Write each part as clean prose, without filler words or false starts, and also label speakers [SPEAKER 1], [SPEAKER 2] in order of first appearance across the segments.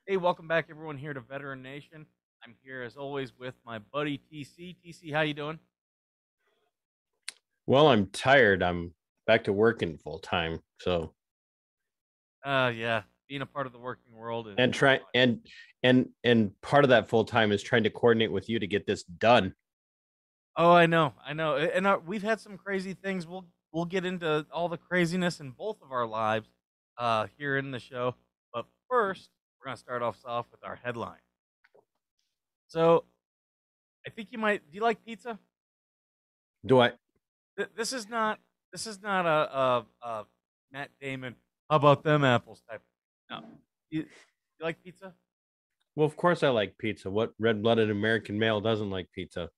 [SPEAKER 1] Hey, welcome back, everyone, here to Veteran Nation. I'm here, as always, with my buddy TC. TC, how you doing?
[SPEAKER 2] Well, I'm tired. I'm back to working full time. So
[SPEAKER 1] Yeah, being a part of the working world is
[SPEAKER 2] and
[SPEAKER 1] not
[SPEAKER 2] try
[SPEAKER 1] fun.
[SPEAKER 2] and part of that full time is trying to coordinate with you to get this done.
[SPEAKER 1] Oh, I know, and we've had some crazy things. We'll get into all the craziness in both of our lives, here in the show. But first, we're gonna start off soft with our headline. So, I think you might. Do you like pizza?
[SPEAKER 2] Do I?
[SPEAKER 1] This is not. This is not a Matt Damon. How about them apples type. No, you like pizza?
[SPEAKER 2] Well, of course I like pizza. What red-blooded American male doesn't like pizza?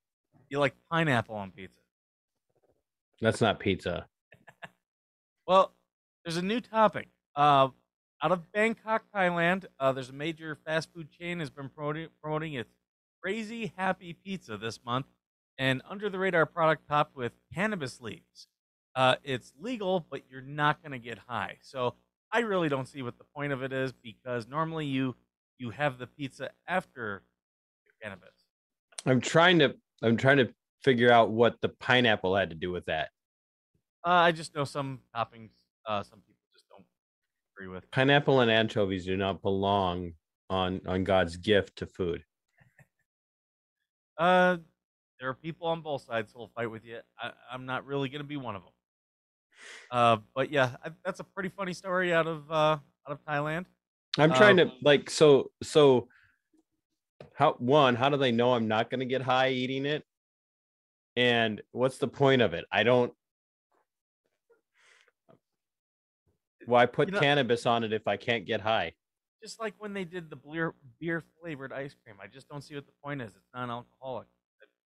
[SPEAKER 1] You like pineapple on pizza?
[SPEAKER 2] That's not pizza.
[SPEAKER 1] Well, there's a new topic. Out of Bangkok, Thailand, there's a major fast food chain has been promoting its Crazy Happy Pizza this month, and under the radar product topped with cannabis leaves. It's legal, but you're not going to get high. So I really don't see what the point of it is because normally you have the pizza after the cannabis.
[SPEAKER 2] I'm trying to I'm trying to figure out what the pineapple had to do with that.
[SPEAKER 1] I just know some toppings some people just don't agree with.
[SPEAKER 2] Pineapple and anchovies do not belong on God's gift to food.
[SPEAKER 1] Uh, there are people on both sides who'll fight with you. I'm not really going to be one of them. But yeah, that's a pretty funny story out of Thailand.
[SPEAKER 2] I'm
[SPEAKER 1] Uh,
[SPEAKER 2] trying to how do they know I'm not going to get high eating it? And what's the point of it? I don't. Why
[SPEAKER 1] you
[SPEAKER 2] put
[SPEAKER 1] know,
[SPEAKER 2] cannabis on it if I can't get high?
[SPEAKER 1] just like when they did the beer flavored ice cream, I just don't see what the point is. It's non-alcoholic.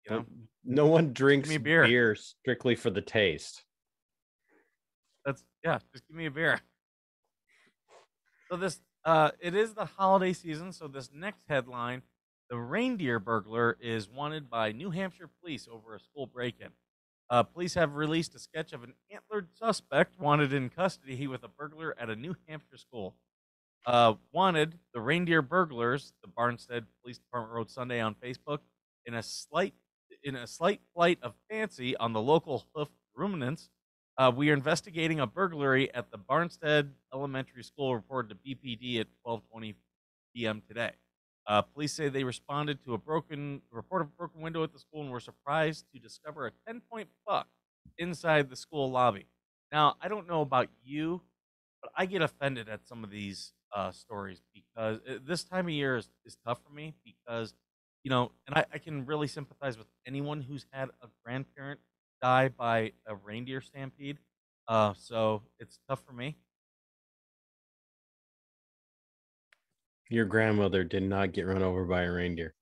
[SPEAKER 1] You know,
[SPEAKER 2] No one
[SPEAKER 1] just give
[SPEAKER 2] drinks
[SPEAKER 1] me a beer.
[SPEAKER 2] beer strictly for the taste.
[SPEAKER 1] That's yeah, just give me a beer. So this it is the holiday season, so this next headline, the Reindeer burglar is wanted by New Hampshire police over a school break-in. Police have released a sketch of an antlered suspect wanted in custody with a burglar at a New Hampshire school. Wanted, the Reindeer burglars, the Barnstead Police Department wrote Sunday on Facebook, in a slight flight of fancy on the local hoof ruminants. We are investigating a burglary at the Barnstead Elementary School, reported to BPD at 12:20 p.m. today. Police say they responded to a report of a broken window at the school and were surprised to discover a 10-point buck inside the school lobby. Now, I don't know about you, but I get offended at some of these stories because this time of year is tough for me because, and I can really sympathize with anyone who's had a grandparent die by a reindeer stampede. So it's tough for me.
[SPEAKER 2] Your grandmother did not get run over by a reindeer.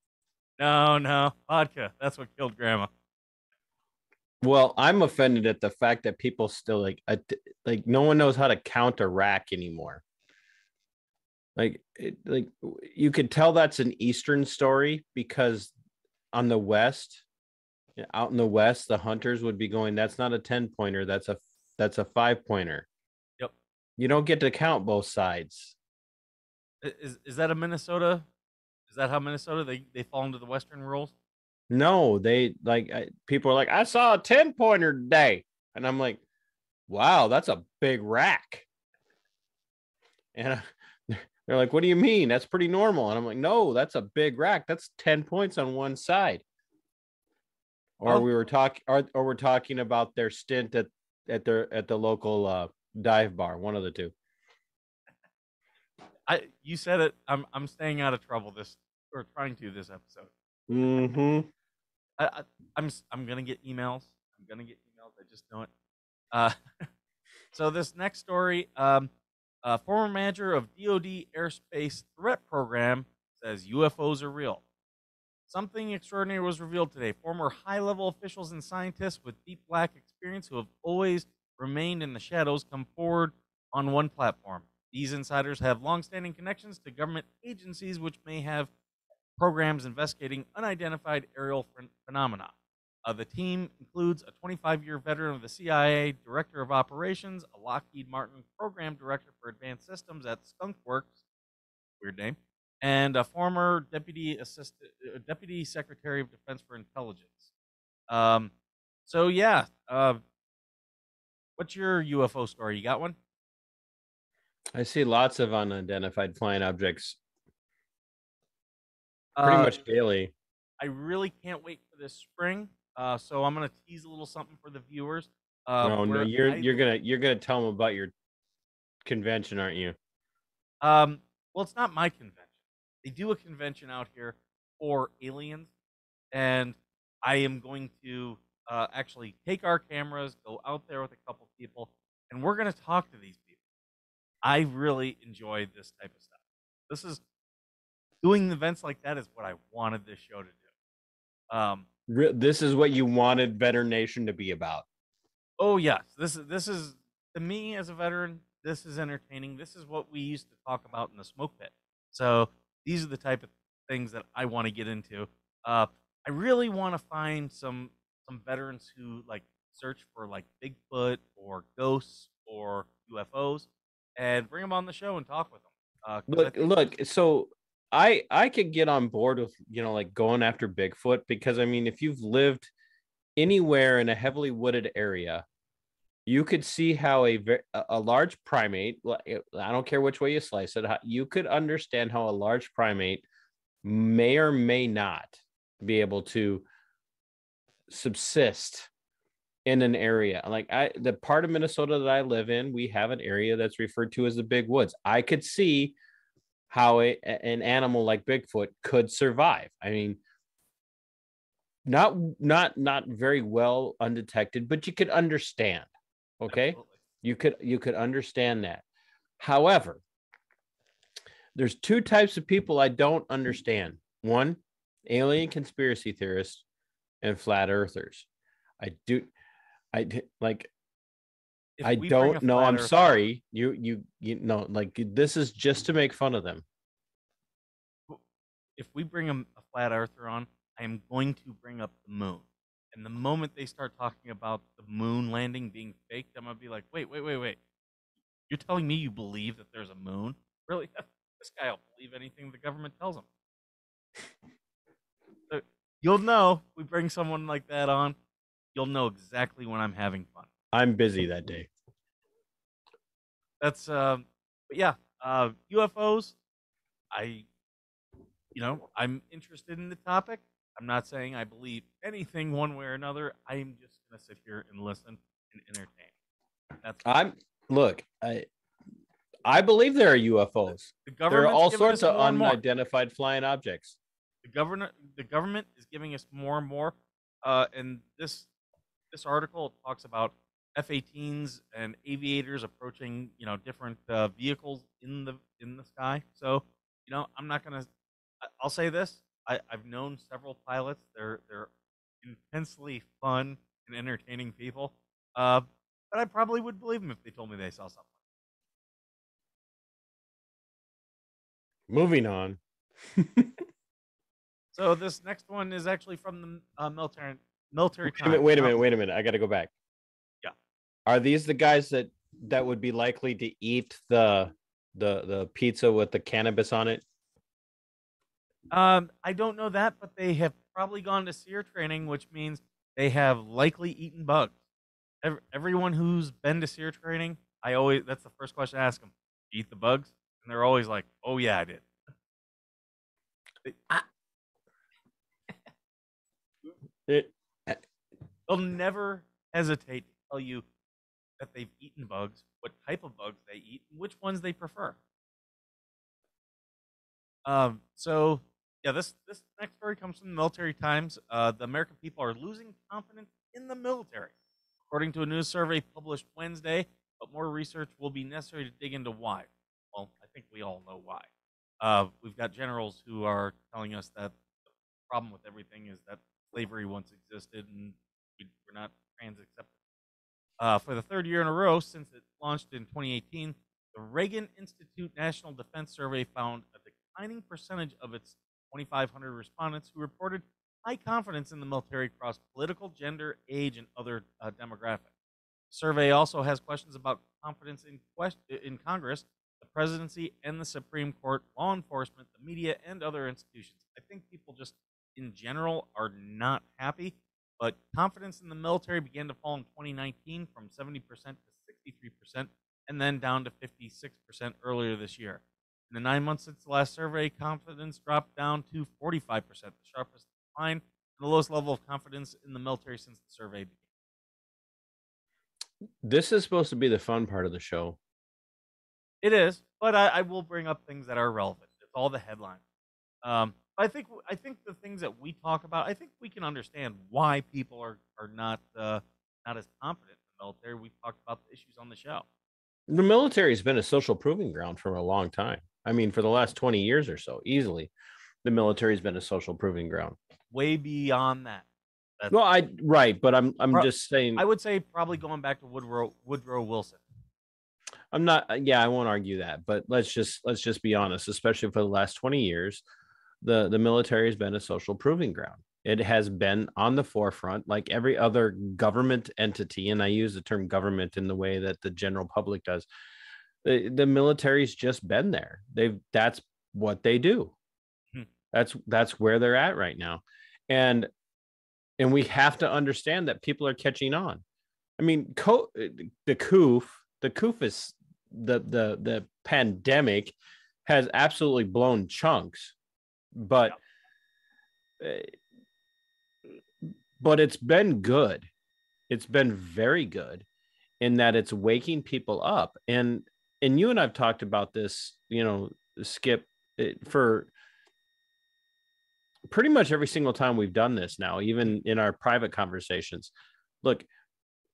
[SPEAKER 1] No, no, vodka. That's what killed grandma.
[SPEAKER 2] Well, I'm offended at the fact that people still like no one knows how to count a rack anymore. Like you could tell that's an Eastern story because on the West, out in the West, the hunters would be going, that's not a 10 pointer, that's a 5 pointer.
[SPEAKER 1] Yep.
[SPEAKER 2] You don't get to count both sides.
[SPEAKER 1] Is that a Minnesota? Is that how Minnesota they fall into the Western rules?
[SPEAKER 2] No, they like people are like, I saw a 10 pointer today. And I'm like, wow, that's a big rack. And they're like, what do you mean? That's pretty normal. And I'm like, no, that's a big rack. That's 10 points on one side. Or
[SPEAKER 1] Well,
[SPEAKER 2] we were talking, or we're talking about their stint at the local dive bar. One of the two.
[SPEAKER 1] you said it. I'm staying out of trouble this or trying to this episode.
[SPEAKER 2] Mm-hmm.
[SPEAKER 1] I'm gonna get emails. I'm gonna get emails. I just know it. Uh, so this next story, former manager of DoD Airspace Threat Program says UFOs are real. Something extraordinary was revealed today. Former high-level officials and scientists with deep black experience who have always remained in the shadows come forward on one platform. These insiders have long-standing connections to government agencies, which may have programs investigating unidentified aerial phenomena. The team includes a 25-year veteran of the CIA, director of operations, a Lockheed Martin program director for advanced systems at Skunk Works, weird name, and a former deputy secretary of defense for intelligence. Um, so yeah, what's your UFO story? You got one?
[SPEAKER 2] I see lots of unidentified flying objects pretty
[SPEAKER 1] Uh,
[SPEAKER 2] much daily.
[SPEAKER 1] I really can't wait for this spring. So I'm gonna tease a little something for the viewers.
[SPEAKER 2] No, no,
[SPEAKER 1] Where
[SPEAKER 2] you're
[SPEAKER 1] I
[SPEAKER 2] you're gonna tell them about your convention, aren't you?
[SPEAKER 1] well, it's not my convention. They do a convention out here for aliens, and I am going to actually take our cameras, go out there with a couple people, and we're going to talk to these people. I really enjoy this type of stuff. This is doing events like that is what I wanted this show to do.
[SPEAKER 2] This is what you wanted Veteran Nation to be about.
[SPEAKER 1] Oh yes, this is to me as a veteran. This is entertaining. This is what we used to talk about in the smoke pit. So these are the type of things that I want to get into. I really want to find some veterans who like search for like Bigfoot or ghosts or UFOs, and bring them on the show and talk with them.
[SPEAKER 2] Look. So I could get on board with like going after Bigfoot because I mean, if you've lived anywhere in a heavily wooded area, you could see how a large primate. I don't care which way you slice it. You could understand how a large primate may or may not be able to subsist in an area. Like the part of Minnesota that I live in, we have an area that's referred to as the Big Woods. I could see how an animal like Bigfoot could survive. I mean, not very well undetected, but you could understand. Okay,
[SPEAKER 1] Absolutely.
[SPEAKER 2] you could understand that. However, there's two types of people I don't understand. One, alien conspiracy theorists and flat earthers. I do I like
[SPEAKER 1] If
[SPEAKER 2] I
[SPEAKER 1] we bring a
[SPEAKER 2] don't know.
[SPEAKER 1] flat
[SPEAKER 2] I'm
[SPEAKER 1] earther
[SPEAKER 2] sorry. You know, like this is just to make fun of them.
[SPEAKER 1] if we bring a flat earther on, I am going to bring up the moon. And the moment they start talking about the moon landing being faked, I'm gonna be like, wait. You're telling me you believe that there's a moon? Really? This guy will believe anything the government tells him. So you'll know we bring someone like that on. You'll know exactly when I'm having fun.
[SPEAKER 2] I'm busy that day.
[SPEAKER 1] That's but yeah, UFOs. I I'm interested in the topic. I'm not saying I believe anything one way or another. I'm just gonna sit here and listen and entertain. That's
[SPEAKER 2] I'm look. I believe there are UFOs.
[SPEAKER 1] the
[SPEAKER 2] There are
[SPEAKER 1] government's
[SPEAKER 2] all
[SPEAKER 1] giving
[SPEAKER 2] sorts
[SPEAKER 1] us
[SPEAKER 2] of
[SPEAKER 1] more and more.
[SPEAKER 2] unidentified flying objects.
[SPEAKER 1] The government is giving us more and more. And this article talks about F-18s and aviators approaching different vehicles in the sky. So I'm not gonna. I'll say this: I've known several pilots. They're intensely fun and entertaining people. Uh, but I probably would believe them if they told me they saw something.
[SPEAKER 2] Moving on.
[SPEAKER 1] So this next one is actually from the military
[SPEAKER 2] Wait a minute.
[SPEAKER 1] times.
[SPEAKER 2] Wait a minute. Wait a minute. I got to go back.
[SPEAKER 1] Yeah.
[SPEAKER 2] Are these the guys that would be likely to eat the pizza with the cannabis on it?
[SPEAKER 1] I don't know that, but they have probably gone to SEER training, which means they have likely eaten bugs. Everyone who's been to SEER training, that's the first question I ask them: eat the bugs? And they're always like, "Oh yeah, I did."
[SPEAKER 2] It,
[SPEAKER 1] They'll never hesitate to tell you that they've eaten bugs, what type of bugs they eat, and which ones they prefer. So yeah, this next story comes from the Military Times. The American people are losing confidence in the military, according to a news survey published Wednesday. But more research will be necessary to dig into why. Well, I think we all know why. We've got generals who are telling us that the problem with everything is that slavery once existed and we're not trans accepted. For the third year in a row since it launched in 2018, the Reagan Institute National Defense Survey found a declining percentage of its 2,500 respondents who reported high confidence in the military across political, gender, age, and other demographics. The survey also has questions about confidence in Congress, the presidency and the Supreme Court, law enforcement, the media, and other institutions. I think people just, in general, are not happy. But confidence in the military began to fall in 2019 from 70% to 63%, and then down to 56% earlier this year. In the 9 months since the last survey, confidence dropped down to 45%, the sharpest decline and the lowest level of confidence in the military since the survey began.
[SPEAKER 2] This is supposed to be the fun part of the show.
[SPEAKER 1] It is, but I will bring up things that are relevant. It's all the headline. I think the things that we talk about, I think we can understand why people are not as confident in the military. We've talked about the issues on the show.
[SPEAKER 2] The military has been a social proving ground for a long time. I mean, for the last 20 years or so, easily, the military has been a social proving ground.
[SPEAKER 1] Way beyond that.
[SPEAKER 2] Right, but I'm just saying.
[SPEAKER 1] I would say probably going back to Woodrow Wilson.
[SPEAKER 2] I'm not. Yeah, I won't argue that, but let's just be honest. Especially for the last 20 years, the military has been a social proving ground. It has been on the forefront, like every other government entity, and I use the term government in the way that the general public does. The military's just been there. That's what they do. That's where they're at right now, and we have to understand that people are catching on. I mean, the COOF is the pandemic has absolutely blown chunks, but it's been good. It's been very good in that it's waking people up. And you and I've talked about this, Skip, for pretty much every single time we've done this now, even in our private conversations. Look,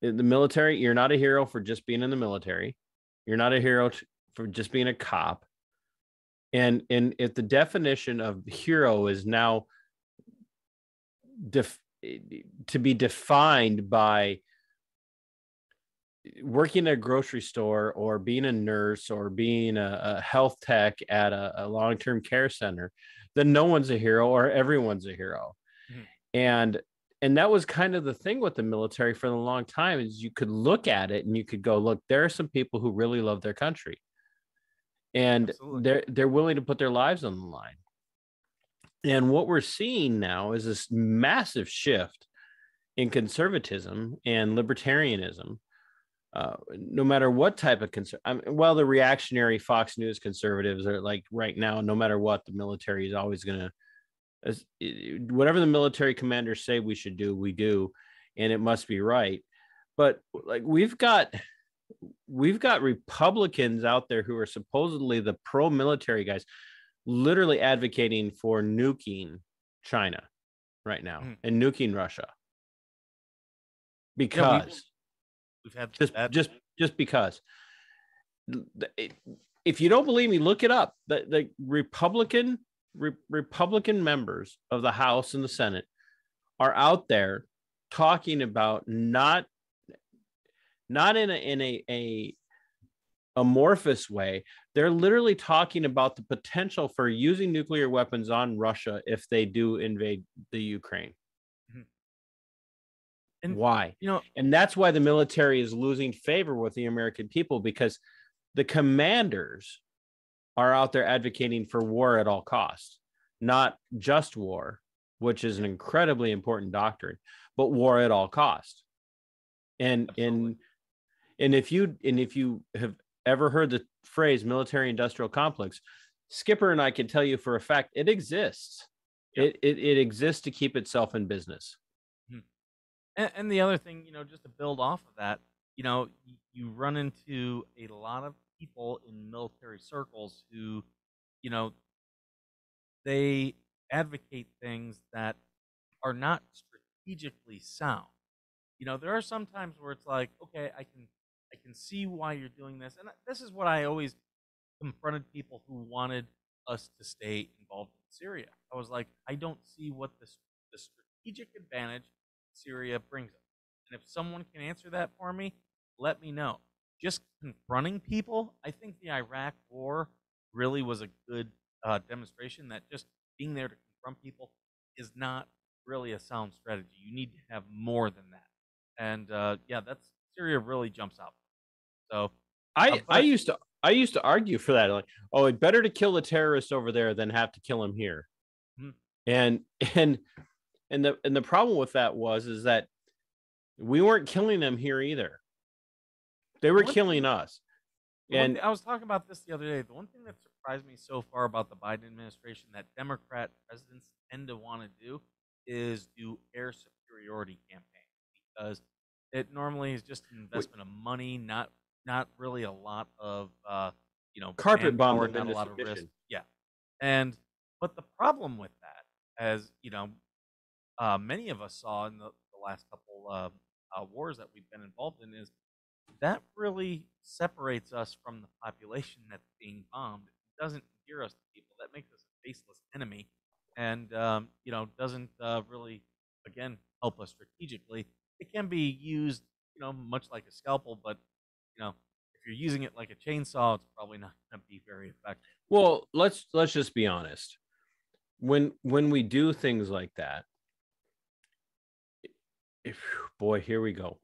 [SPEAKER 2] in the military, you're not a hero for just being in the military. You're not a hero for just being a cop. And if the definition of hero is now to be defined by working at a grocery store or being a nurse or being a health tech at a long-term care center, then no one's a hero or everyone's a hero. And that was kind of the thing with the military for a long time, is you could look at it and you could go, look, there are some people who really love their country, and they're willing to put their lives on the line. And what we're seeing now is this massive shift in conservatism and libertarianism. No matter what type of the reactionary Fox News conservatives are like right now, no matter what, the military is always going to, whatever the military commanders say we should do, we do, and it must be right. But like we've got Republicans out there who are supposedly the pro-military guys, literally advocating for nuking China right now and nuking Russia because
[SPEAKER 1] we've had
[SPEAKER 2] just because. If you don't believe me, look it up. The Republican members of the House and the Senate are out there talking about not in a amorphous way. They're literally talking about the potential for using nuclear weapons on Russia if they do invade the Ukraine. And why? And that's why the military is losing favor with the American people, because the commanders are out there advocating for war at all costs, not just war, which is an incredibly important doctrine, but war at all costs. And if you have ever heard the phrase military industrial complex, Skipper and I can tell you for a fact it exists. Yep. It exists to keep itself in business.
[SPEAKER 1] And the other thing, just to build off of that, you run into a lot of people in military circles who, they advocate things that are not strategically sound. There are some times where it's like, okay, I can see why you're doing this. And this is what I always confronted people who wanted us to stay involved in Syria. I was like, I don't see what the strategic advantage Syria brings us. And if someone can answer that for me, let me know. Just confronting people, I think the Iraq War really was a good demonstration that just being there to confront people is not really a sound strategy. You need to have more than that. And that's Syria really jumps out. So
[SPEAKER 2] I used I used to argue for that. Like, oh, it's better to kill the terrorist over there than have to kill him here.
[SPEAKER 1] Mhm.
[SPEAKER 2] And the problem with that is that we weren't killing them here either. They were killing us. And
[SPEAKER 1] I was talking about this the other day. The one thing that surprised me so far about the Biden administration that Democrat presidents tend to want to do is do air superiority campaigns, because it normally is just an investment of money, not really a lot of
[SPEAKER 2] carpet bomb
[SPEAKER 1] manpower,
[SPEAKER 2] them
[SPEAKER 1] not a
[SPEAKER 2] into
[SPEAKER 1] lot of risk.
[SPEAKER 2] submission.
[SPEAKER 1] Yeah, and but the problem with that, as many of us saw in the last couple wars that we've been involved in, is that really separates us from the population that's being bombed. It doesn't endear us to people. That makes us a faceless enemy, and doesn't really, again, help us strategically. It can be used, much like a scalpel, but if you're using it like a chainsaw, it's probably not going to be very effective.
[SPEAKER 2] Well, let's just be honest. When we do things like that, boy, here we go.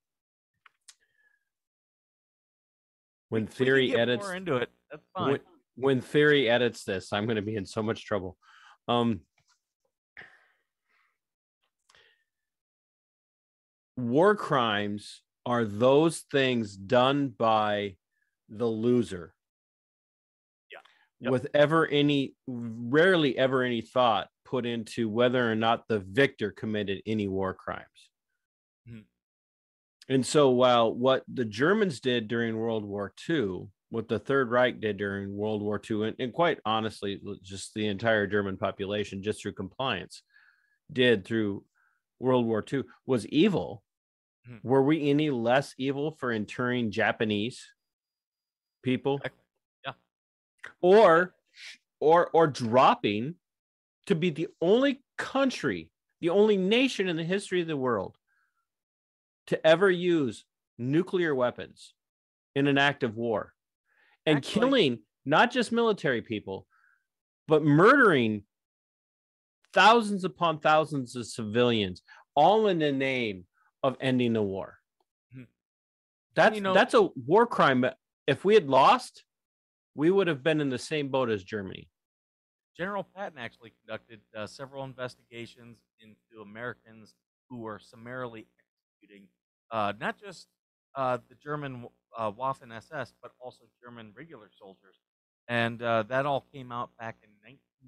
[SPEAKER 2] When Theory
[SPEAKER 1] we can get
[SPEAKER 2] edits
[SPEAKER 1] more into it, that's fine.
[SPEAKER 2] When Theory edits this, I'm going to be in so much trouble. War crimes are those things done by the loser.
[SPEAKER 1] Yep.
[SPEAKER 2] With rarely ever any thought put into whether or not the victor committed any war crimes.
[SPEAKER 1] Mm-hmm.
[SPEAKER 2] And so while what the Germans did during World War II, what the Third Reich did during World War II, and quite honestly, just the entire German population, just through compliance, did through World War II, was evil. Mm-hmm. Were we any less evil for interring Japanese people?
[SPEAKER 1] Yeah.
[SPEAKER 2] Or dropping to be the only country, the only nation in the history of the world to ever use nuclear weapons in an act of war, and killing not just military people, but murdering thousands upon thousands of civilians, all in the name of ending the war. That's a war crime. If we had lost, we would have been in the same boat as Germany.
[SPEAKER 1] General Patton actually conducted several investigations into Americans who were summarily executing not just the German Waffen SS, but also German regular soldiers. And that all came out back in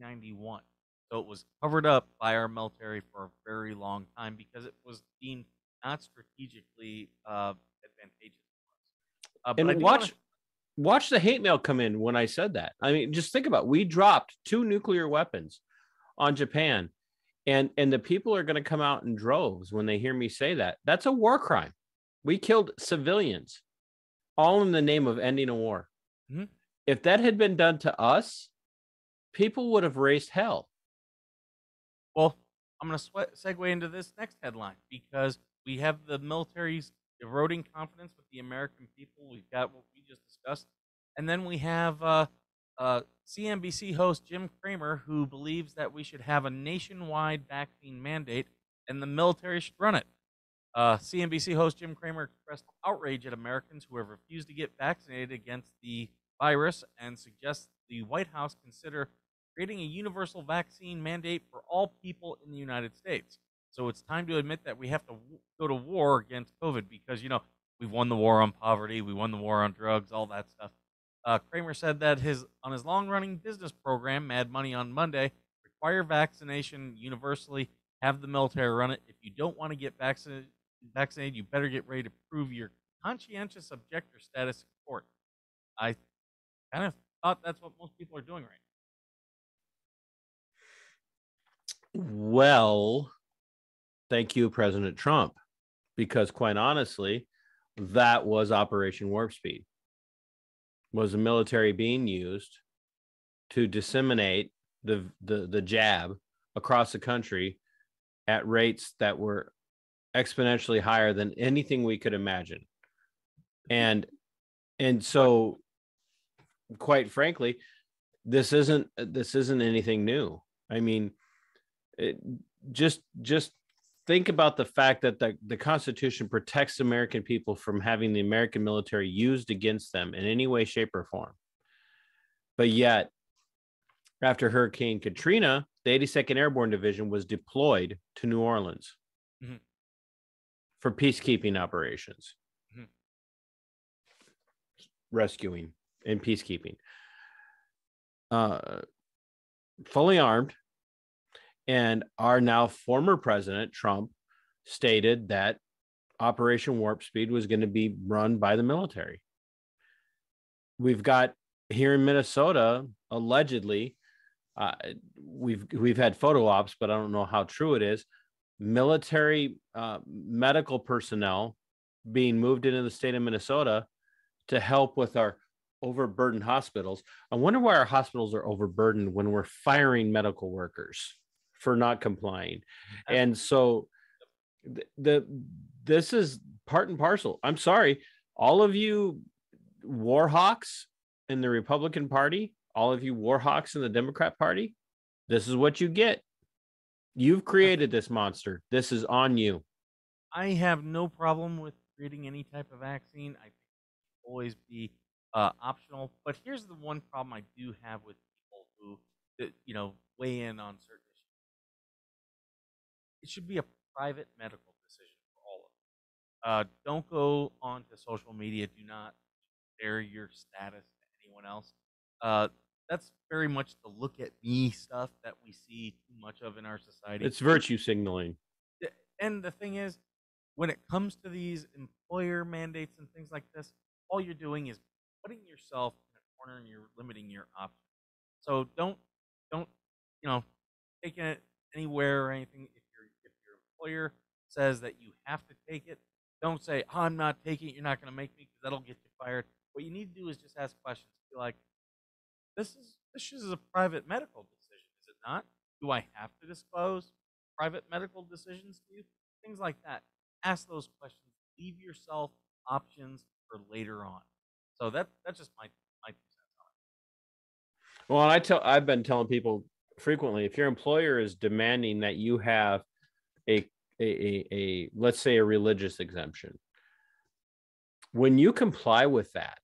[SPEAKER 1] 1991. So it was covered up by our military for a very long time because it was deemed not strategically advantageous for us.
[SPEAKER 2] And watch the hate mail come in when I said that. I mean, just think about it. We dropped 2 nuclear weapons on Japan, and the people are going to come out in droves when they hear me say that. That's a war crime. We killed civilians, all in the name of ending a war. Mm-hmm. If that had been done to us, people would have raised hell.
[SPEAKER 1] Well, I'm going to segue into this next headline because we have the military's eroding confidence with the American people. We've got what we just discussed. And then we have CNBC host Jim Cramer, who believes that we should have a nationwide vaccine mandate and the military should run it. CNBC host Jim Cramer expressed outrage at Americans who have refused to get vaccinated against the virus and suggests the White House consider creating a universal vaccine mandate for all people in the United States. So it's time to admit that we have to go to war against COVID because, we've won the war on poverty, we won the war on drugs, all that stuff. Cramer said that on his long-running business program, Mad Money on Monday, require vaccination universally, have the military run it. If you don't want to get vaccinated, you better get ready to prove your conscientious objector status in court. I kind of thought that's what most people are doing right
[SPEAKER 2] now. Well, thank you, President Trump, because quite honestly, that was Operation Warp Speed. Was the military being used to disseminate the jab across the country at rates that were exponentially higher than anything we could imagine. And so, quite frankly, this isn't anything new. I mean, just think about the fact that the Constitution protects American people from having the American military used against them in any way, shape, or form. But yet, after Hurricane Katrina, the 82nd Airborne Division was deployed to New Orleans for peacekeeping operations, rescuing and peacekeeping. Fully armed. And our now former president, Trump, stated that Operation Warp Speed was going to be run by the military. We've got here in Minnesota, allegedly, we've had photo ops, but I don't know how true it is. Military medical personnel being moved into the state of Minnesota to help with our overburdened hospitals. I wonder why our hospitals are overburdened when we're firing medical workers for not complying. And so this is part and parcel. I'm sorry, all of you war hawks in the Republican Party, all of you war hawks in the Democrat Party, this is what you get. You've created this monster. This is on you.
[SPEAKER 1] I have no problem with creating any type of vaccine. I think it will always be optional. But here's the one problem I do have with people who, weigh in on certain issues. It should be a private medical decision for all of them. Don't go onto social media. Do not share your status to anyone else. That's very much the look at me stuff that we see too much of in our society.
[SPEAKER 2] It's virtue signaling.
[SPEAKER 1] And the thing is, when it comes to these employer mandates and things like this, all you're doing is putting yourself in a corner and you're limiting your options. So don't take it anywhere or anything. If your employer says that you have to take it, don't say, "Oh, I'm not taking it. You're not going to make me," because that'll get you fired. What you need to do is just ask questions. Be like, this is a private medical decision, is it not? Do I have to disclose private medical decisions to you? Things like that. Ask those questions. Leave yourself options for later on. So that's just my 2 cents on
[SPEAKER 2] Well,
[SPEAKER 1] it.
[SPEAKER 2] I've been telling people frequently, if your employer is demanding that you have a let's say a religious exemption, when you comply with that,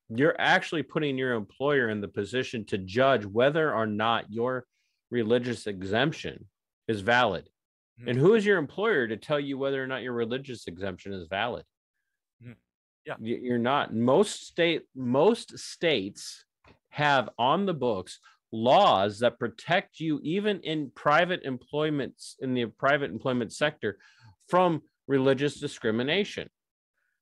[SPEAKER 2] you're actually putting your employer in the position to judge whether or not your religious exemption is valid. Mm-hmm. And who is your employer to tell you whether or not your religious exemption is valid?
[SPEAKER 1] Mm-hmm. Yeah,
[SPEAKER 2] you're not. Most states have on the books laws that protect you even in private employments, in the private employment sector, from religious discrimination.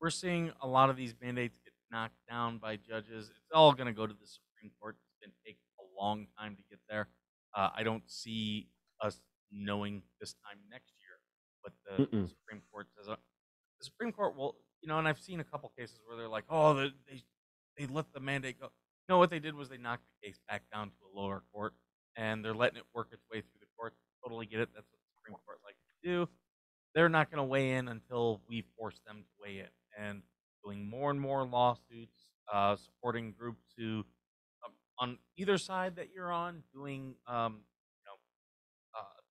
[SPEAKER 1] We're seeing a lot of these mandates get knocked down by judges. It's all going to go to the Supreme Court. It's been taking a long time to get there. I don't see us knowing this time next year what the Supreme Court says. The Supreme Court will, and I've seen a couple cases where they're like, oh, they let the mandate go. No, what they did was they knocked the case back down to a lower court, and they're letting it work its way through the courts. Totally get it. That's what the Supreme Court likes to do. They're not going to weigh in until we force them to weigh in. And doing more and more lawsuits, supporting groups who, on either side that you're on, doing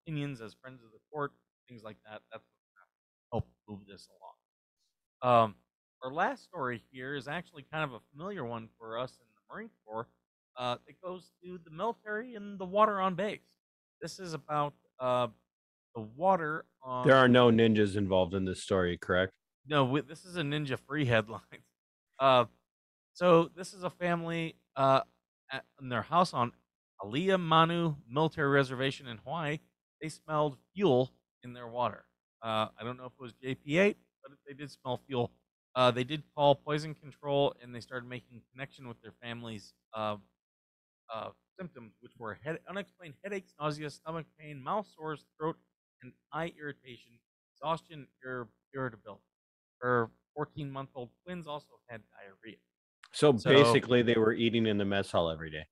[SPEAKER 1] opinions as friends of the court, things like that. That's what's going to help move this along. Our last story here is actually kind of a familiar one for us in the Marine Corps. It goes to the military and the water on base. This is about the water on...
[SPEAKER 2] There are no ninjas involved in this story, correct?
[SPEAKER 1] No, this is a ninja-free headline. So this is a family in their house on Alea Manu Military Reservation in Hawaii. They smelled fuel in their water. I don't know if it was JP8, but they did smell fuel. They did call poison control, and they started making connection with their family's symptoms, which were unexplained headaches, nausea, stomach pain, mouth sores, throat, and eye irritation, exhaustion, irritability. Her 14-month-old twins also had diarrhea.
[SPEAKER 2] So basically, they were eating in the mess hall every day.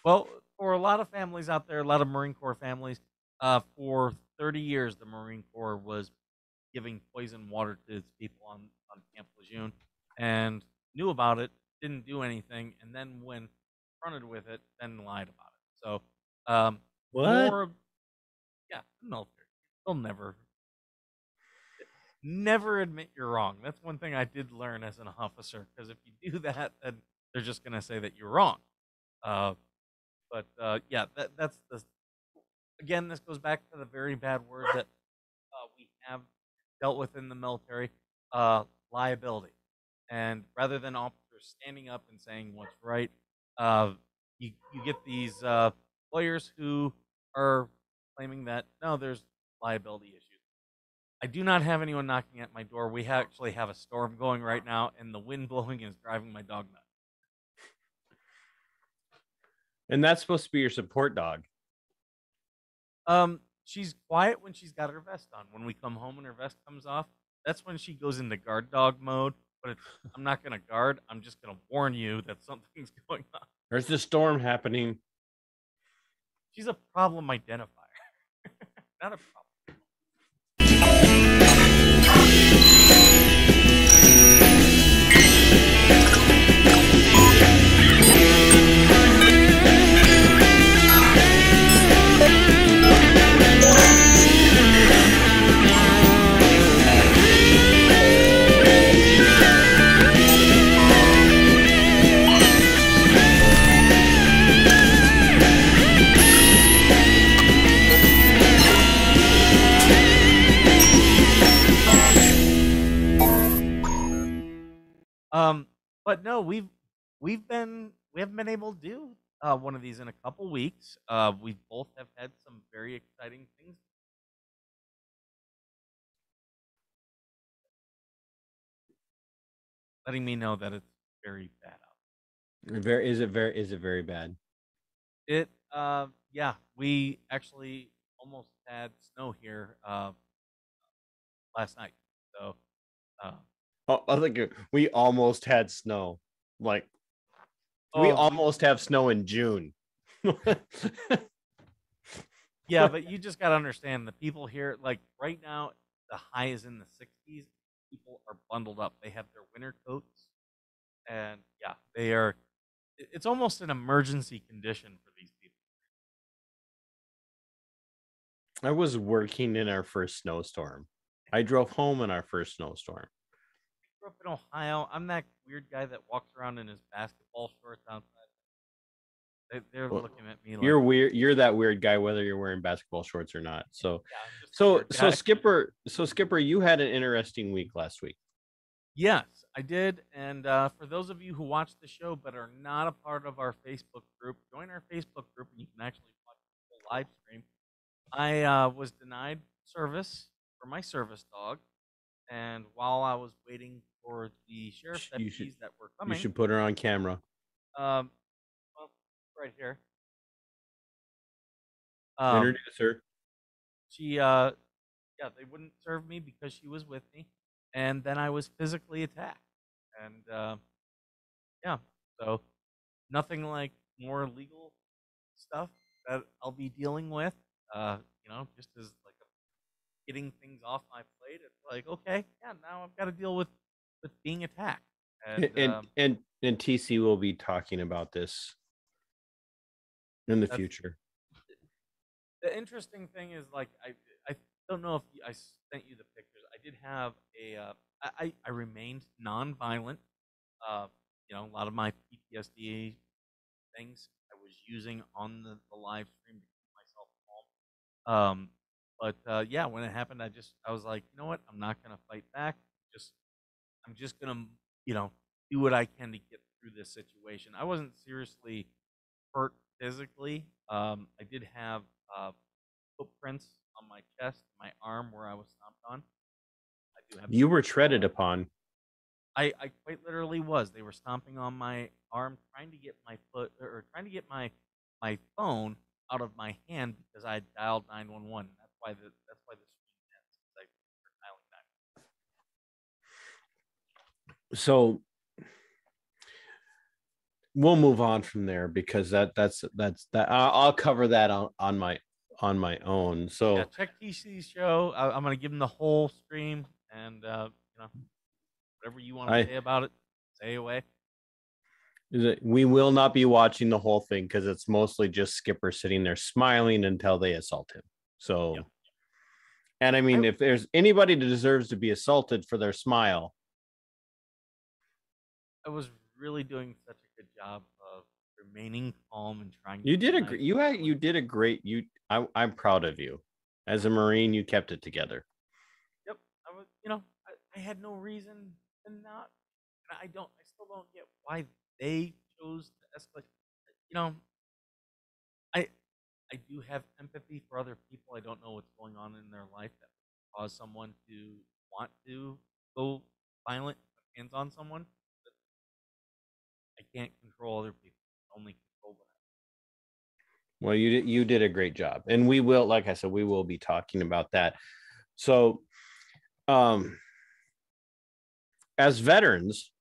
[SPEAKER 1] Well, for a lot of families out there, a lot of Marine Corps families, for 30 years, the Marine Corps was giving poison water to its people on Camp Lejeune and knew about it, didn't do anything, and then when confronted with it, then lied about it. So,
[SPEAKER 2] what?
[SPEAKER 1] Yeah, the military. They'll never admit you're wrong. That's one thing I did learn as an officer, because if you do that, then They're just going to say that you're wrong. But yeah, that's the again. This goes back to the very bad word that we have dealt with in the military, liability. And rather than officers standing up and saying what's right, uh, you get these lawyers who are claiming that no, there's liability issues. I do not have anyone knocking at my door. We actually have a storm going right now, and the wind blowing is driving my dog nuts.
[SPEAKER 2] And that's supposed to be your support dog.
[SPEAKER 1] She's quiet when she's got her vest on. When we come home and her vest comes off, that's when she goes into guard dog mode. But I'm not going to guard. I'm just going to warn you that something's going on.
[SPEAKER 2] There's a storm happening.
[SPEAKER 1] She's a problem identifier, not a problem. But no, we haven't been able to do one of these in a couple weeks. We both have had some very exciting things. Letting me know that it's very bad out.
[SPEAKER 2] Is it very bad?
[SPEAKER 1] It yeah, we actually almost had snow here last night. So
[SPEAKER 2] I think we almost had snow. Like we almost have snow in June.
[SPEAKER 1] Yeah, but you just got to understand the people here, like right now, the high is in the 60s. People are bundled up. They have their winter coats. And yeah, they are. It's almost an emergency condition for these people.
[SPEAKER 2] I was working in our first snowstorm. I drove home in our first snowstorm.
[SPEAKER 1] I grew up in Ohio. I'm that weird guy that walks around in his basketball shorts outside. They're looking at me like
[SPEAKER 2] you're weird. You're that weird guy, whether you're wearing basketball shorts or not. So,
[SPEAKER 1] yeah,
[SPEAKER 2] so Skipper, you had an interesting week last week.
[SPEAKER 1] Yes, I did. And for those of you who watch the show but are not a part of our Facebook group, join our Facebook group and you can actually watch the full live stream. I was denied service for my service dog, and while I was waiting for the sheriff's deputies that were coming,
[SPEAKER 2] you should put her on camera.
[SPEAKER 1] Well, right here.
[SPEAKER 2] Introduce her.
[SPEAKER 1] She, yeah, they wouldn't serve me because she was with me, and then I was physically attacked, and yeah, so nothing like more legal stuff that I'll be dealing with. Just as like getting things off my plate, it's like okay, yeah, now I've got to deal with being attacked,
[SPEAKER 2] and TC will be talking about this in the future.
[SPEAKER 1] The interesting thing is, like, I don't know if I sent you the pictures. I did have I remained non-violent. A lot of my PTSD things I was using on the live stream to keep myself calm. But yeah, when it happened, I was like, you know what? I'm not gonna fight back. I'm just gonna do what I can to get through this situation. I wasn't seriously hurt physically. I did have footprints on my chest, my arm where I was stomped on. I do have.
[SPEAKER 2] You were treaded upon.
[SPEAKER 1] I quite literally was. They were stomping on my arm, trying to get my foot or trying to get my phone out of my hand because I dialed 911. That's why the screen ends. I dialing 911.
[SPEAKER 2] So we'll move on from there because that's that. I'll cover that on my own. So
[SPEAKER 1] yeah, check TC's show. I'm gonna give him the whole stream, and whatever you want to say about it, say away.
[SPEAKER 2] We will not be watching the whole thing because it's mostly just Skipper sitting there smiling until they assault him. So, yep. And I mean, if there's anybody that deserves to be assaulted for their smile,
[SPEAKER 1] I was really doing such a good job of remaining calm and trying to
[SPEAKER 2] You did
[SPEAKER 1] be
[SPEAKER 2] a
[SPEAKER 1] nice.
[SPEAKER 2] you did a great I'm proud of you. As a Marine, you kept it together.
[SPEAKER 1] Yep, I was. I had no reason to not. And I still don't get why they chose to escalate. You know, I I do have empathy for other people. I don't know what's going on in their life that would cause someone to want to go violent, put hands on someone. But I can't control other people. I only control what
[SPEAKER 2] Well, you did a great job, and we will, like I said, we will be talking about that. So, um, as veterans,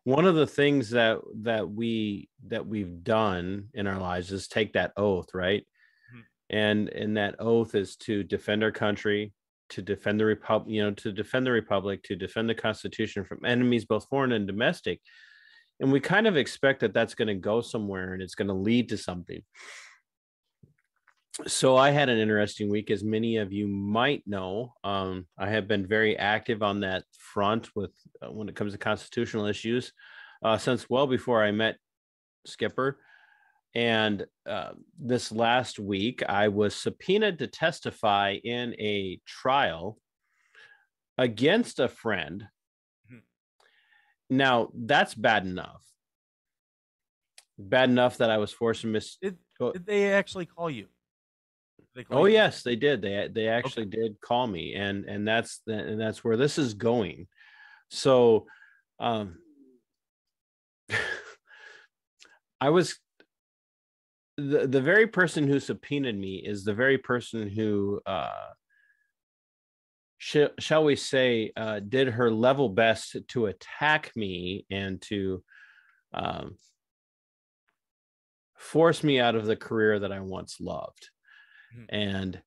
[SPEAKER 2] one of the things that we've done in our lives is take that oath, right?
[SPEAKER 1] Mhm.
[SPEAKER 2] And that oath is to defend our country, to defend the republic, to defend the republic, to defend the Constitution from enemies, both foreign and domestic. And we kind of expect that that's going to go somewhere and it's going to lead to something. So I had an interesting week, as many of you might know. I have been very active on that front with when it comes to constitutional issues since well before I met Skipper. And this last week, I was subpoenaed to testify in a trial against a friend.
[SPEAKER 1] Mhm.
[SPEAKER 2] Now, that's bad enough. Bad enough that I was forced to miss.
[SPEAKER 1] Did they actually call you? Did they call
[SPEAKER 2] Oh
[SPEAKER 1] you?
[SPEAKER 2] yes, they did. They
[SPEAKER 1] Okay.
[SPEAKER 2] actually did call me, and that's where this is going. So, um, I was the very person who subpoenaed me is the very person who shall we say did her level best to attack me and to um, force me out of the career that I once loved
[SPEAKER 1] Mhm.
[SPEAKER 2] and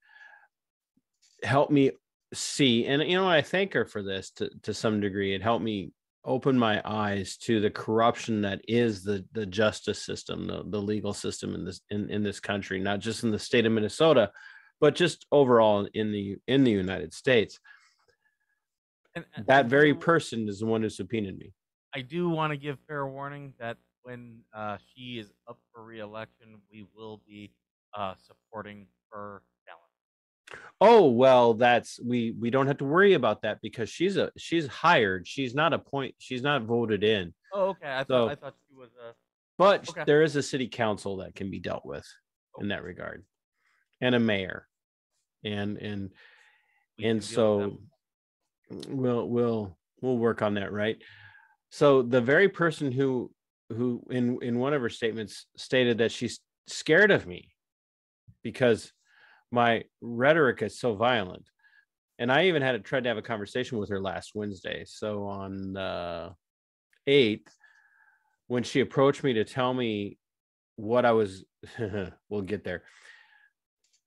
[SPEAKER 2] help me see. And I thank her for this to some degree. It helped me open my eyes to the corruption that is the justice system, the legal system in this country, not just in the state of Minnesota, but just overall in the United States.
[SPEAKER 1] And
[SPEAKER 2] That very person is the one who subpoenaed me.
[SPEAKER 1] I do want to give fair warning that when she is up for re-election, we will be supporting her talent.
[SPEAKER 2] Oh well, that's we don't have to worry about that because she's hired. She's not voted in.
[SPEAKER 1] Oh, okay. I
[SPEAKER 2] So,
[SPEAKER 1] thought she was
[SPEAKER 2] but
[SPEAKER 1] okay.
[SPEAKER 2] there is a city council that can be dealt with in
[SPEAKER 1] Okay.
[SPEAKER 2] that regard, and a mayor, and
[SPEAKER 1] We
[SPEAKER 2] and
[SPEAKER 1] can deal with
[SPEAKER 2] so
[SPEAKER 1] them.
[SPEAKER 2] we'll work on that, right? So the very person who in one of her statements stated that she's scared of me because my rhetoric is so violent. And I even tried to have a conversation with her last Wednesday. So on the 8th, when she approached me to tell me what I was, we'll get there.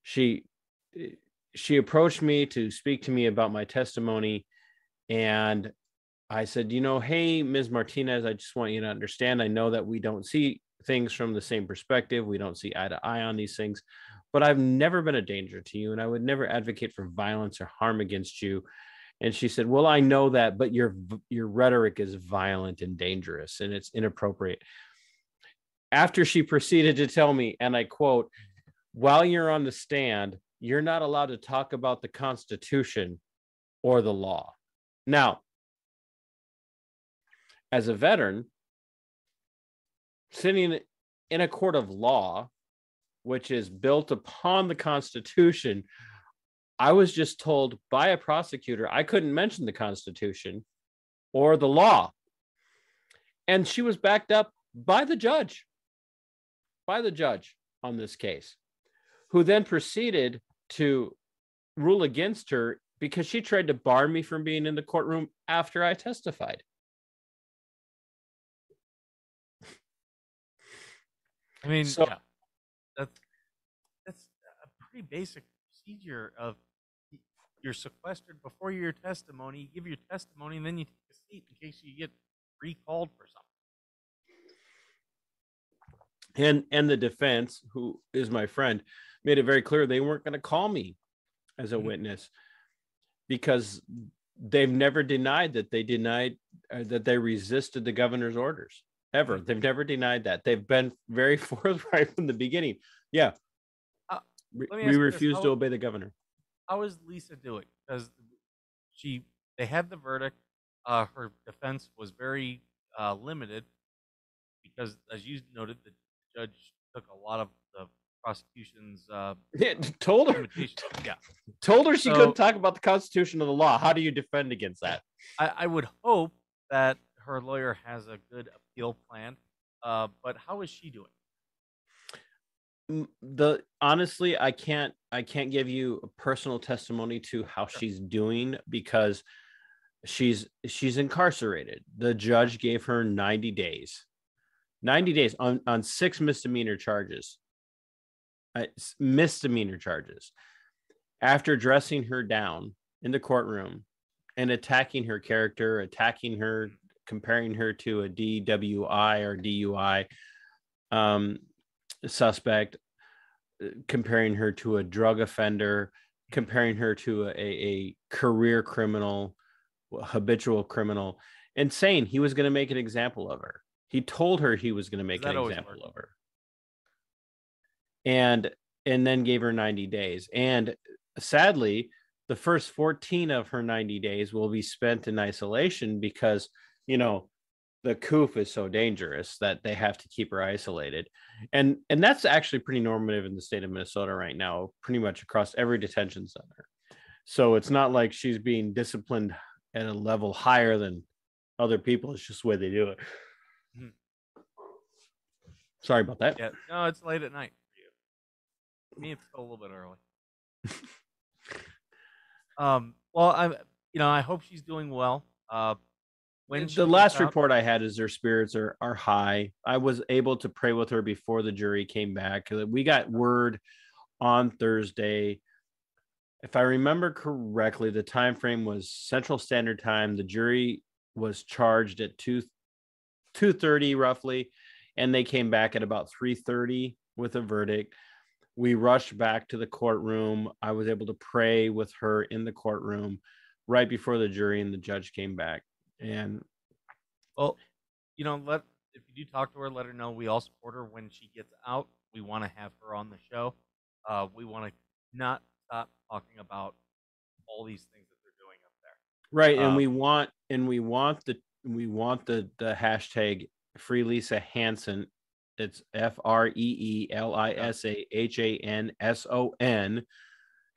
[SPEAKER 2] She approached me to speak to me about my testimony, and I said, hey, Ms. Martinez, I just want you to understand. I know that we don't see things from the same perspective. We don't see eye to eye on these things, but I've never been a danger to you, and I would never advocate for violence or harm against you. And she said, well, I know that, but your rhetoric is violent and dangerous, and it's inappropriate. After she proceeded to tell me, and I quote, while you're on the stand, you're not allowed to talk about the Constitution or the law. Now, as a veteran, sitting in a court of law, which is built upon the Constitution, I was just told by a prosecutor I couldn't mention the Constitution or the law. And she was backed up by the judge on this case, who then proceeded to rule against her because she tried to bar me from being in the courtroom after I testified.
[SPEAKER 1] I mean,
[SPEAKER 2] So,
[SPEAKER 1] yeah, that's a pretty basic procedure of you're sequestered before your testimony. You give your testimony, and then you take a seat in case you get recalled for something.
[SPEAKER 2] and the defense, who is my friend, made it very clear they weren't going to call me as a witness because they've never denied that they resisted the governor's orders ever. They've never denied that. They've been very forthright from the beginning. Yeah,
[SPEAKER 1] Let me
[SPEAKER 2] we
[SPEAKER 1] ask you this:
[SPEAKER 2] refuse to obey the governor.
[SPEAKER 1] How is Lisa doing? Because they had the verdict. Her defense was very limited because, as you noted, the judge took a lot of the prosecution's
[SPEAKER 2] Told her
[SPEAKER 1] limitations. Yeah,
[SPEAKER 2] told her she couldn't talk about the Constitution or the law. How do you defend against that?
[SPEAKER 1] I would hope that her lawyer has a good appeal plan. But how is she doing?
[SPEAKER 2] Honestly, I can't give you a personal testimony to how she's doing because she's incarcerated. The judge gave her 90 days. 90 days on 6 misdemeanor charges. Misdemeanor charges. After dressing her down in the courtroom and attacking her character, attacking her, comparing her to a DWI or DUI suspect, comparing her to a drug offender, comparing her to a career criminal, habitual criminal, and saying he was going to make an example of her. He told her he was going to make an example of her. And then gave her 90 days. And sadly, the first 14 of her 90 days will be spent in isolation because, the COOF is so dangerous that they have to keep her isolated. And that's actually pretty normative in the state of Minnesota right now, pretty much across every detention center. So it's not like she's being disciplined at a level higher than other people. It's just the way they do it. Mm-hmm. Sorry about that.
[SPEAKER 1] Yeah, no, it's late at night for you. For me, it's still a little bit early. Well, I hope she's doing well.
[SPEAKER 2] The last report I had is their spirits are high. I was able to pray with her before the jury came back. We got word on Thursday. If I remember correctly, the time frame was Central Standard Time. The jury was charged at 2:30 roughly, and they came back at about 3:30 with a verdict. We rushed back to the courtroom. I was able to pray with her in the courtroom right before the jury and the judge came back. And
[SPEAKER 1] well, if you do talk to her, let her know we all support her when she gets out. We want to have her on the show. We want to not stop talking about all these things that they're doing up there.
[SPEAKER 2] Right, and we want the hashtag Free Lisa Hansen. It's FreeLisaHanson.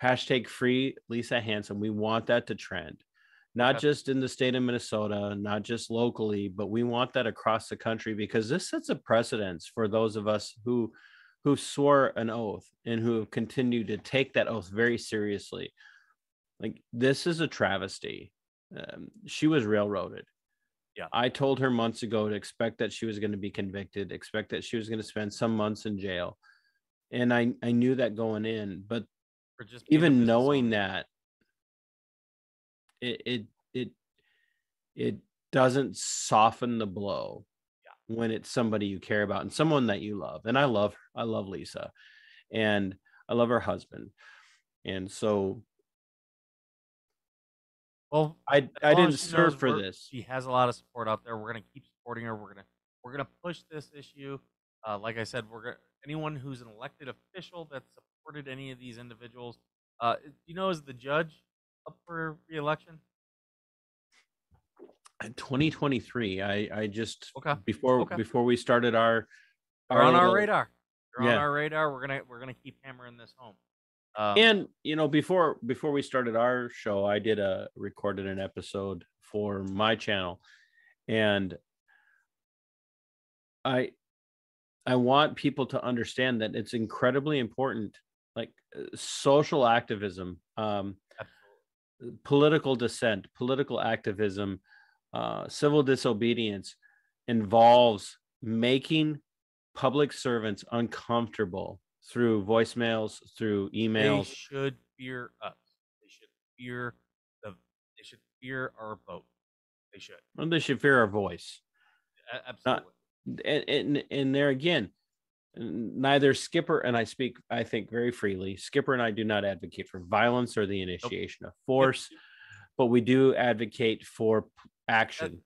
[SPEAKER 2] Hashtag Free Lisa Hansen. We want that to trend. Not just in the state of Minnesota, not just locally, but we want that across the country because this sets a precedence for those of us who swore an oath and who have continued to take that oath very seriously. Like, this is a travesty. She was railroaded.
[SPEAKER 1] Yeah.
[SPEAKER 2] I told her months ago to expect that she was going to be convicted, expect that she was going to spend some months in jail. And I knew that going in, but even knowing that, it doesn't soften the blow when it's somebody you care about and someone that you love. And I love Lisa, and I love her husband. And so,
[SPEAKER 1] well,
[SPEAKER 2] I didn't serve for this.
[SPEAKER 1] She has a lot of support out there. We're gonna keep supporting her. We're gonna push this issue. Like I said, anyone who's an elected official that supported any of these individuals. Is the judge up for re-election?
[SPEAKER 2] In 2023, I just before we started our
[SPEAKER 1] on our radar. You're on our radar. We're gonna keep hammering this home.
[SPEAKER 2] And before we started our show, I recorded an episode for my channel, and I want people to understand that it's incredibly important, like social activism, political dissent, political activism, civil disobedience involves making public servants uncomfortable through voicemails, through emails.
[SPEAKER 1] They should fear us. They should fear our vote. They should.
[SPEAKER 2] Well, they should fear our voice.
[SPEAKER 1] Absolutely.
[SPEAKER 2] And there again, neither Skipper and I think very freely. Skipper and I do not advocate for violence or the initiation of force. but we do advocate for action.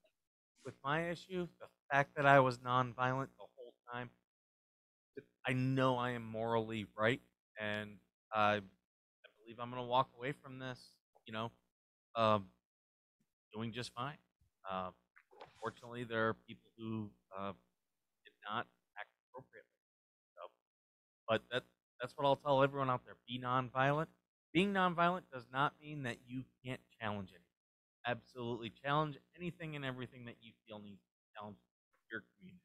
[SPEAKER 1] With my issue, the fact that I was nonviolent the whole time, I know I am morally right, and I believe I'm going to walk away from this, you know, um, doing just fine. Uh, Fortunately, there are people who did not act appropriately. So, but that's what I'll tell everyone out there: be nonviolent. Being nonviolent does not mean that you can't challenge it. Absolutely challenge anything and everything that you feel needs to challenge your community.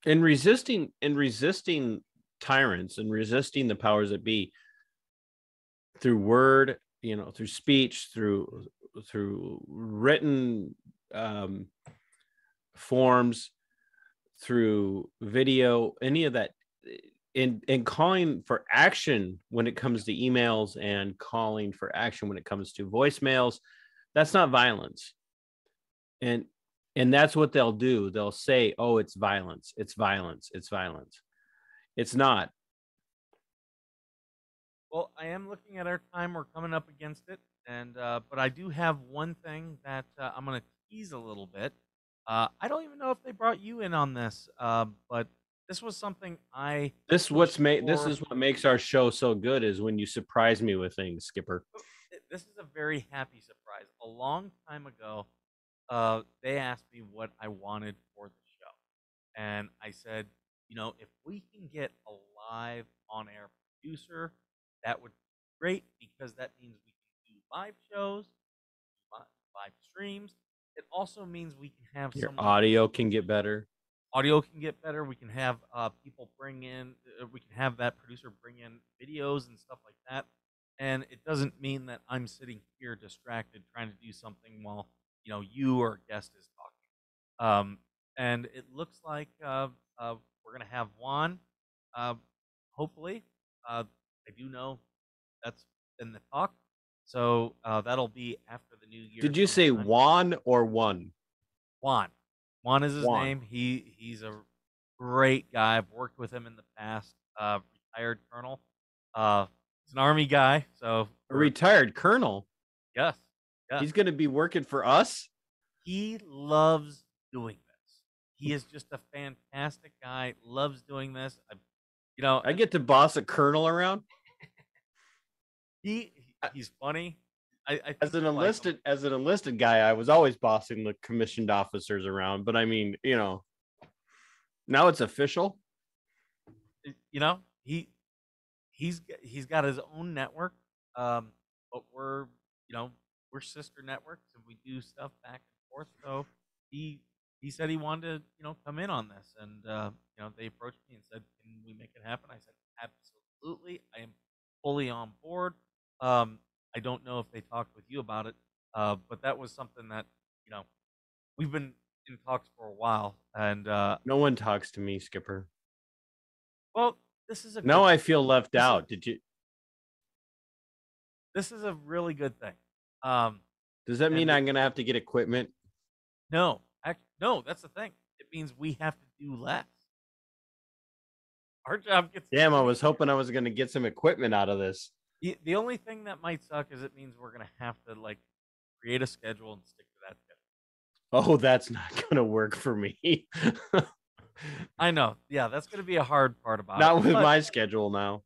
[SPEAKER 2] And resisting tyrants and resisting the powers that be through word, through speech, through written forms, through video, any of that, in calling for action when it comes to emails and calling for action when it comes to voicemails, that's not violence. And that's what they'll do. They'll say, oh, it's violence, it's violence, it's violence. It's not.
[SPEAKER 1] Well, I am looking at our time. We're coming up against it, and but I do have one thing that I'm going to tease a little bit. I don't even know if they brought you in on this, but this was something I
[SPEAKER 2] This
[SPEAKER 1] pushed
[SPEAKER 2] this
[SPEAKER 1] for.
[SPEAKER 2] is what makes our show so good, is when you surprise me with things, Skipper.
[SPEAKER 1] This is a very happy surprise. A long time ago, they asked me what I wanted for the show, and I said, if we can get a live on-air producer, that would be great because that means we can do live shows, live streams. It also means we can have
[SPEAKER 2] Your
[SPEAKER 1] someone
[SPEAKER 2] audio can get better.
[SPEAKER 1] audio can get better. We can have people bring in. We can have that producer bring in videos and stuff like that. And it doesn't mean that I'm sitting here distracted trying to do something while you or a guest is talking. And it looks like we're gonna have Juan. Uh, Hopefully, I do know that's in the talk. So that'll be after the new year.
[SPEAKER 2] Did you say
[SPEAKER 1] sometime.
[SPEAKER 2] Juan or one?
[SPEAKER 1] Juan? Juan is his
[SPEAKER 2] Juan.
[SPEAKER 1] name. He's a great guy. I've worked with him in the past. Retired colonel. He's an army guy. So
[SPEAKER 2] A retired colonel.
[SPEAKER 1] yes, yes.
[SPEAKER 2] He's going to be working for us.
[SPEAKER 1] He loves doing this. He is just a fantastic guy. Loves doing this.
[SPEAKER 2] I get to boss a colonel around.
[SPEAKER 1] He's funny. I think
[SPEAKER 2] as an enlisted guy, I was always bossing the commissioned officers around. But I mean, now it's official.
[SPEAKER 1] He's got his own network, but we're sister networks and we do stuff back and forth. So he said he wanted to come in on this, and they approached me and said, "Can we make it happen?" I said, "Absolutely, I am fully on board." I don't know if they talked with you about it, but that was something that we've been in talks for a while, and
[SPEAKER 2] no one talks to me, Skipper.
[SPEAKER 1] Well, this is
[SPEAKER 2] now I feel left out. Did you?
[SPEAKER 1] This is a really good thing.
[SPEAKER 2] Does that mean I'm going to have to get equipment?
[SPEAKER 1] No, no. That's the thing. It means we have to do less. Our job gets.
[SPEAKER 2] Damn, I was hoping I was going to get some equipment out of this.
[SPEAKER 1] The only thing that might suck is it means we're going to have to create a schedule and stick to that schedule.
[SPEAKER 2] Oh, that's not going to work for me.
[SPEAKER 1] I know. Yeah, that's going to be a hard part about
[SPEAKER 2] Not with my schedule now.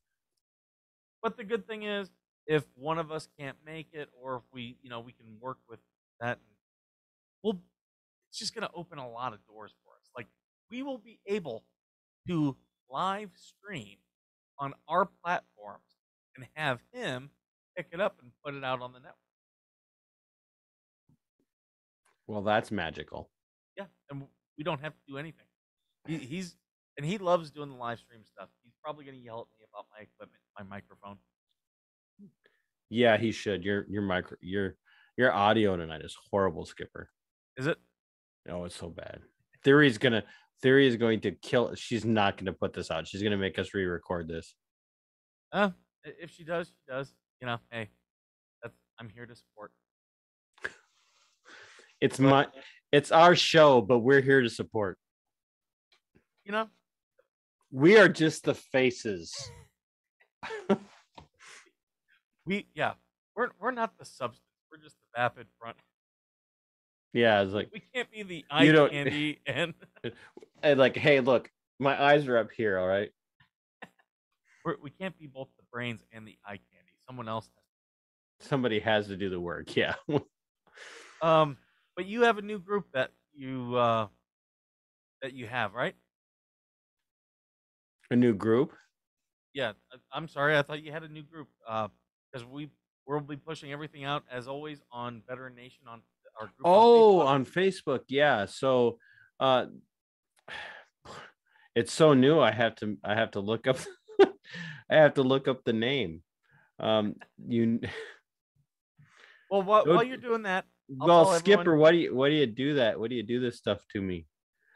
[SPEAKER 1] But the good thing is, if one of us can't make it, or if we can work with that, it's just going to open a lot of doors for us. We will be able to live stream on our platforms and have him pick it up and put it out on the network.
[SPEAKER 2] Well, that's magical.
[SPEAKER 1] Yeah, and we don't have to do anything. He loves doing the live stream stuff. He's probably going to yell at me about my equipment, my microphone.
[SPEAKER 2] Yeah, he should. Your audio tonight is horrible, Skipper.
[SPEAKER 1] Is it?
[SPEAKER 2] No, it's so bad. Theory is going to kill. She's not going to put this out. She's going to make us re-record this.
[SPEAKER 1] If she does, she does. Hey, I'm here to support.
[SPEAKER 2] It's our show, but we're here to support. We are just the faces.
[SPEAKER 1] We're not the substance. We're just the vapid front.
[SPEAKER 2] Yeah, it's like
[SPEAKER 1] We can't be the
[SPEAKER 2] you
[SPEAKER 1] eye
[SPEAKER 2] don't
[SPEAKER 1] candy and
[SPEAKER 2] and like, hey, look, my eyes are up here, all right?
[SPEAKER 1] we can't be both the brains and the eye candy. Someone else has.
[SPEAKER 2] Somebody has to do the work. Yeah.
[SPEAKER 1] But you have a new group that you have, right?
[SPEAKER 2] A new group.
[SPEAKER 1] Yeah, I'm sorry. I thought you had a new group. Because we'll be pushing everything out as always on Veteran Nation on our group on
[SPEAKER 2] Oh,
[SPEAKER 1] Facebook.
[SPEAKER 2] on Facebook. Yeah. So uh it's so new. I have to look up I have to look up the name. You
[SPEAKER 1] Well,
[SPEAKER 2] go
[SPEAKER 1] while you're doing that, I'll
[SPEAKER 2] well,
[SPEAKER 1] tell everyone.
[SPEAKER 2] Skipper, what do you do that? What do you do this stuff to me?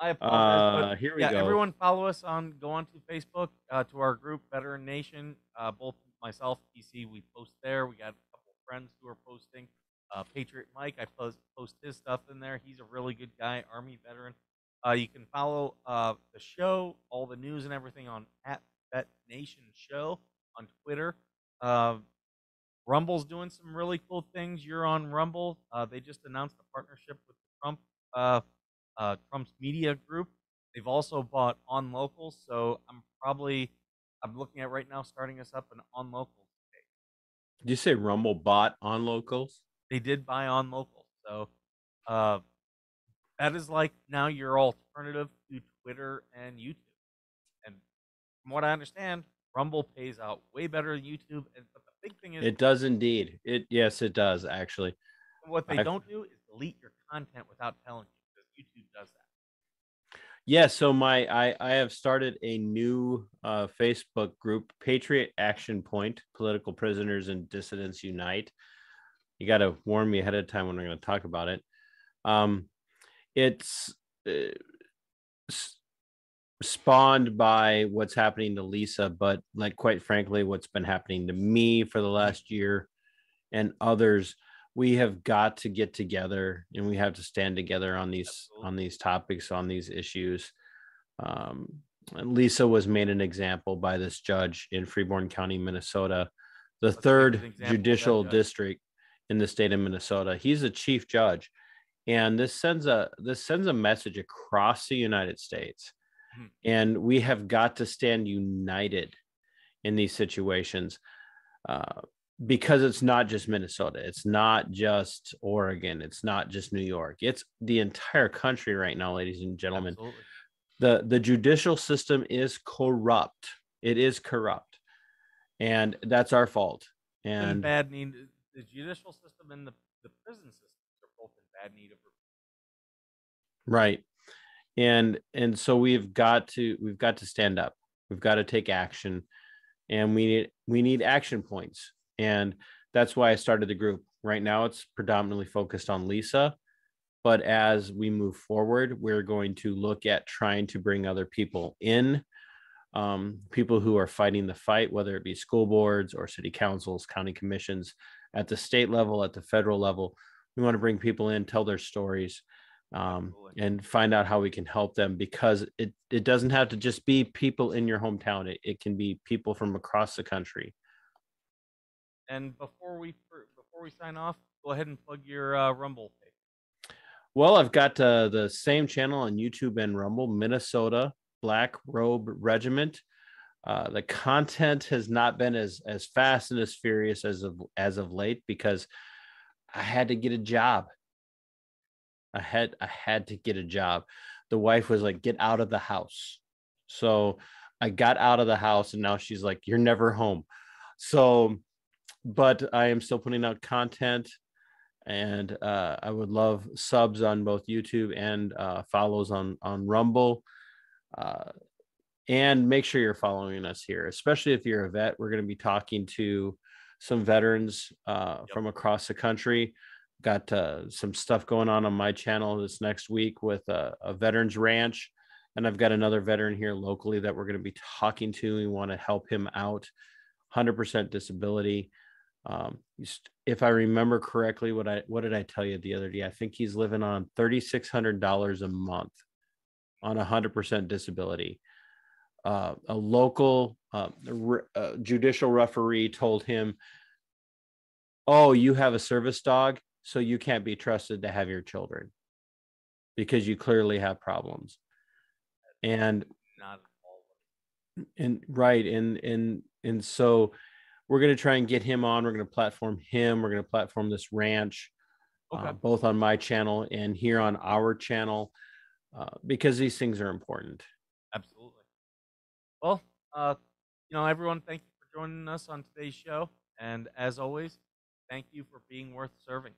[SPEAKER 1] I apologize, but
[SPEAKER 2] Here we
[SPEAKER 1] yeah,
[SPEAKER 2] go.
[SPEAKER 1] everyone follow us go on to Facebook to our group Veteran Nation. Both myself, TC, we post there. We got a couple of friends who are posting. Patriot Mike, I post his stuff in there. He's a really good guy, Army veteran. You can follow the show, all the news and everything on @Vet Nation Show on Twitter. Uh, Rumble's doing some really cool things. You're on Rumble. They just announced a partnership with uh, Trump's media group. They've also bought On Locals, so I'm looking at right now starting us up an On Locals page.
[SPEAKER 2] Did you say Rumble bot on locals?
[SPEAKER 1] They did buy On Locals, so uh, that is like now your alternative to Twitter and YouTube. And from what I understand, Rumble pays out way better than YouTube. But the big thing is,
[SPEAKER 2] It does indeed. Yes, it does actually.
[SPEAKER 1] what they
[SPEAKER 2] I've
[SPEAKER 1] don't do is delete your content without telling you, because YouTube does that.
[SPEAKER 2] Yeah, so I have started a new Facebook group, Patriot Action Point, Political Prisoners and Dissidents Unite. You got to warn me ahead of time when we're going to talk about it. It's spawned by what's happening to Lisa, but like quite frankly, what's been happening to me for the last year and others. We have got to get together and we have to stand together on these topics, on these issues. Lisa was made an example by this judge in Freeborn County, Minnesota, the third judicial district in the state of Minnesota. He's a chief judge, and this sends a message across the United States. And we have got to stand united in these situations. Because it's not just Minnesota, it's not just Oregon, it's not just New York, it's the entire country right now, ladies and gentlemen. Absolutely. The judicial system is corrupt. It is corrupt, and that's our fault. And
[SPEAKER 1] bad need. The judicial system and the prison systems are both in bad need of
[SPEAKER 2] right. And so we've got to stand up. We've got to take action, and we need action points. And that's why I started the group. Right now, it's predominantly focused on Lisa. But as we move forward, we're going to look at trying to bring other people in, people who are fighting the fight, whether it be school boards or city councils, county commissions, at the state level, at the federal level. We want to bring people in, tell their stories, and find out how we can help them, because it doesn't have to just be people in your hometown. It can be people from across the country.
[SPEAKER 1] And before we sign off, go ahead and plug your Rumble page.
[SPEAKER 2] Well, I've got the same channel on YouTube and Rumble, Minnesota Black Robe Regiment. The content has not been as fast and as furious as of late, because I had to get a job. I had to get a job. The wife was like, "Get out of the house." So I got out of the house, and now she's like, "You're never home." So, but I am still putting out content, and I would love subs on both YouTube and follows on Rumble. And make sure you're following us here, especially if you're a vet. We're going to be talking to some veterans from across the country. Got some stuff going on my channel this next week with a veterans ranch. And I've got another veteran here locally that we're going to be talking to. We want to help him out. 100% disability. If I remember correctly, what did I tell you the other day? I think he's living on $3,600 a month on 100% disability. A local judicial referee told him, "Oh, you have a service dog? so you can't be trusted to have your children because you clearly have problems. And
[SPEAKER 1] Not
[SPEAKER 2] right, and so we're going to try and get him on. We're going to platform him. We're going to platform this ranch,
[SPEAKER 1] okay.
[SPEAKER 2] both on my channel and here on our channel, because these things are important.
[SPEAKER 1] Absolutely. Well, everyone, thank you for joining us on today's show. And as always, thank you for being worth serving.